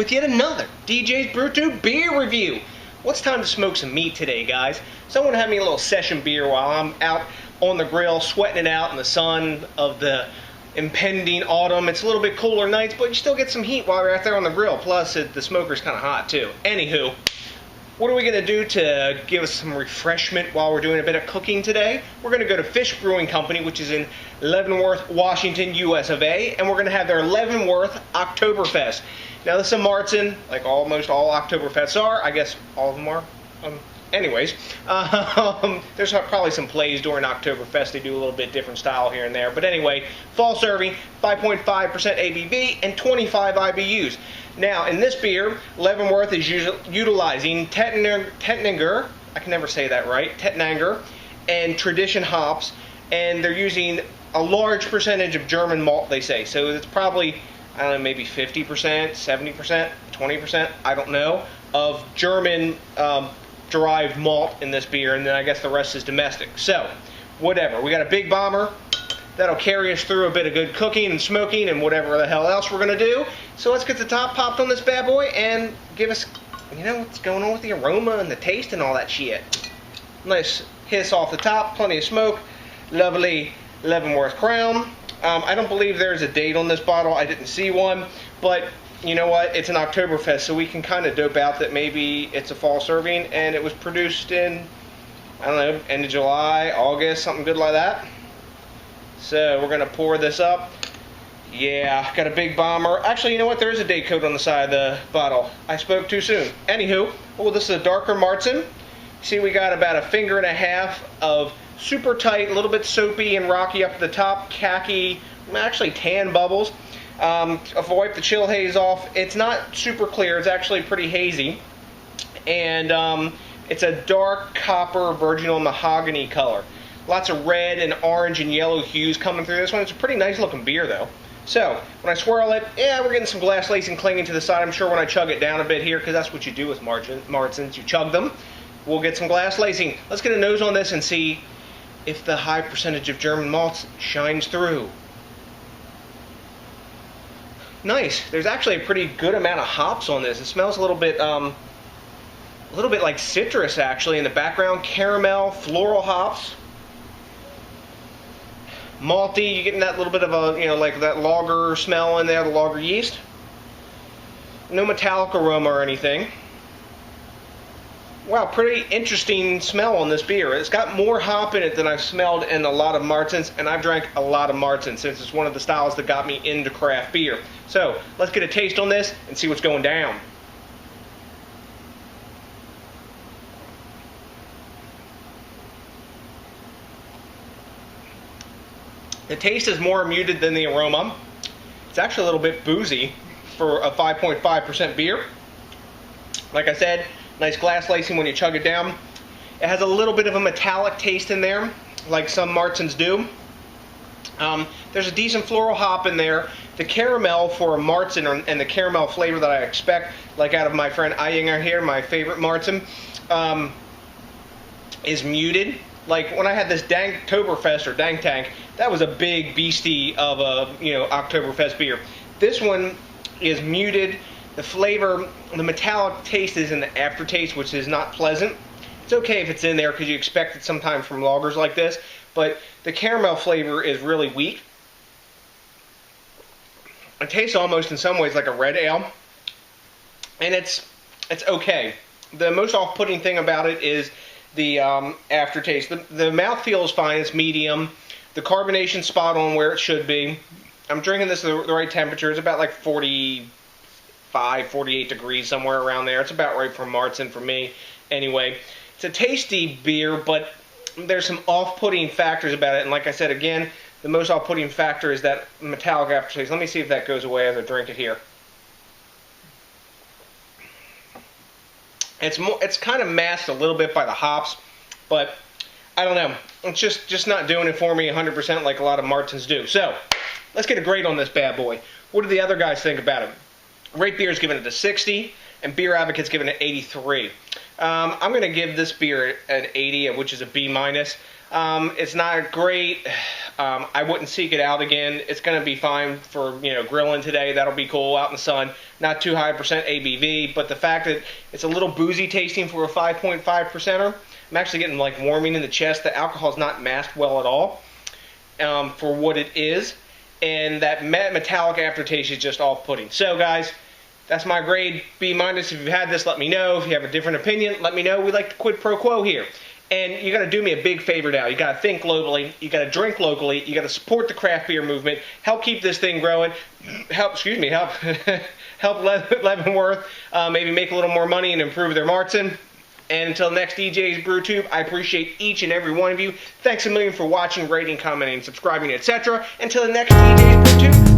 with yet another DJs BrewTube beer review. Well, it's time to smoke some meat today, guys. Someone had me a little session beer while I'm out on the grill, sweating it out in the sun of the impending autumn. It's a little bit cooler nights, but you still get some heat while you're out there on the grill. Plus, the smoker's kind of hot, too. Anywho, what are we going to do to give us some refreshment while we're doing a bit of cooking today? We're going to go to Fish Brewing Company, which is in Leavenworth, Washington, US of A, and we're going to have their Leavenworth Oktoberfest. Now, this is a Marzen, like almost all Oktoberfests are. I guess all of them are. Anyways, there's probably some plays during Oktoberfest. They do a little bit different style here and there. But anyway, fall serving, 5.5 ABV, and 25 IBUs. Now, in this beer, Leavenworth is utilizing Tettnanger, I can never say that right, Tettnanger, and tradition hops, and they're using a large percentage of German malt, they say. So it's probably, I don't know, maybe 50%, 70%, 20%, I don't know, of German derived malt in this beer, and then I guess the rest is domestic. So, whatever. We got a big bomber that'll carry us through a bit of good cooking and smoking and whatever the hell else we're going to do. So let's get the top popped on this bad boy and give us, you know, what's going on with the aroma and the taste and all that shit. Nice hiss off the top, plenty of smoke, lovely Leavenworth crown. I don't believe there's a date on this bottle. I didn't see one, but you know what? It's an Oktoberfest, so we can kind of dope out that maybe it's a fall serving, and it was produced in, I don't know, end of July, August, something good like that. So we're going to pour this up. Yeah, got a big bomber. Actually, you know what? There is a date code on the side of the bottle. I spoke too soon. Anywho, oh, this is a darker Marzen. See, we got about a finger and a half of super tight, a little bit soapy and rocky up at the top, khaki, actually tan bubbles. I've wiped the chill haze off. It's not super clear. It's actually pretty hazy. And it's a dark copper virginal mahogany color. Lots of red and orange and yellow hues coming through this one. It's a pretty nice looking beer though. So, when I swirl it, yeah, we're getting some glass lacing clinging to the side. I'm sure when I chug it down a bit here, because that's what you do with Marzens, you chug them. We'll get some glass lacing. Let's get a nose on this and see if the high percentage of German malts shines through. Nice. There's actually a pretty good amount of hops on this. It smells a little bit like citrus actually in the background. Caramel, floral hops. Malty, you're getting that little bit of a, you know, like that lager smell in there, the lager yeast. No metallic aroma or anything. Wow, pretty interesting smell on this beer. It's got more hop in it than I've smelled in a lot of Marzens, and I've drank a lot of Marzen since it's one of the styles that got me into craft beer. So, let's get a taste on this and see what's going down. The taste is more muted than the aroma. It's actually a little bit boozy for a 5.5% beer. Like I said, nice glass lacing when you chug it down. It has a little bit of a metallic taste in there, like some Marzens do. There's a decent floral hop in there. The caramel for a Marzen and the caramel flavor that I expect, like out of my friend Eyinger here, my favorite Marzen, is muted. Like when I had this Danktoberfest or Dank Tank, that was a big beastie of a, you know, Oktoberfest beer. This one is muted. The flavor, the metallic taste is in the aftertaste, which is not pleasant. It's okay if it's in there because you expect it sometimes from lagers like this, but the caramel flavor is really weak. It tastes almost in some ways like a red ale, and it's okay. The most off-putting thing about it is the aftertaste. The mouthfeel is fine. It's medium. The carbonation spot on where it should be. I'm drinking this at the right temperature. It's about like 45, 48 degrees, somewhere around there. It's about right for Marzen for me. Anyway, it's a tasty beer, but there's some off-putting factors about it. And like I said, again, the most off-putting factor is that metallic aftertaste. Let me see if that goes away as I drink it here. It's kind of masked a little bit by the hops, but I don't know. It's just not doing it for me 100% like a lot of Marzens do. So, let's get a grade on this bad boy. What do the other guys think about it? Rate Beer's giving it a 60, and Beer Advocate's giving it 83. I'm going to give this beer an 80, which is a B-. It's not great. I wouldn't seek it out again. It's going to be fine for, grilling today. That'll be cool out in the sun. Not too high percent ABV, but the fact that it's a little boozy tasting for a 5.5 percenter, I'm actually getting like warming in the chest. The alcohol's not masked well at all for what it is, and that metallic aftertaste is just off-putting. So guys, that's my grade, B-. If you've had this, let me know. If you have a different opinion, let me know. We like the quid pro quo here. And you got to do me a big favor now. You got to think locally. You got to drink locally. You got to support the craft beer movement. Help keep this thing growing. Help help Leavenworth maybe make a little more money and improve their Marzen. And until next DJs BrewTube, I appreciate each and every one of you. Thanks a million for watching, rating, commenting, subscribing, etc. Until the next DJs BrewTube.